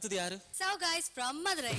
அடுத்தது யாரு? So guys from Madurai.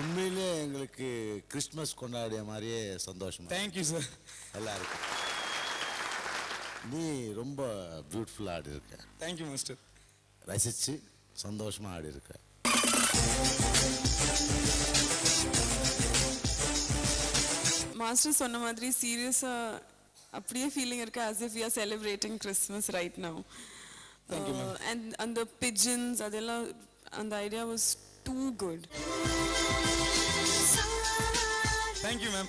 உண்மையிலே எங்களுக்கு கிறிஸ்மஸ் கொண்டாடிய மாதிரியே சந்தோஷமா. Thank you sir. எல்லாருக்கும் நீ ரொம்ப பியூட்டிஃபுல்லாக ஆடி இருக்க. Thank you master. ரசித்து சந்தோஷமாக ஆடி இருக்க. மாஸ்டர் சொன்ன மாதிரி சீரியஸாக அப்படியே ஃபீலிங் இருக்கு as if we are celebrating Christmas right now. Thank you, ma'am. And the pigeons அதெல்லாம் அந்த idea was too good. Thank you, ma'am.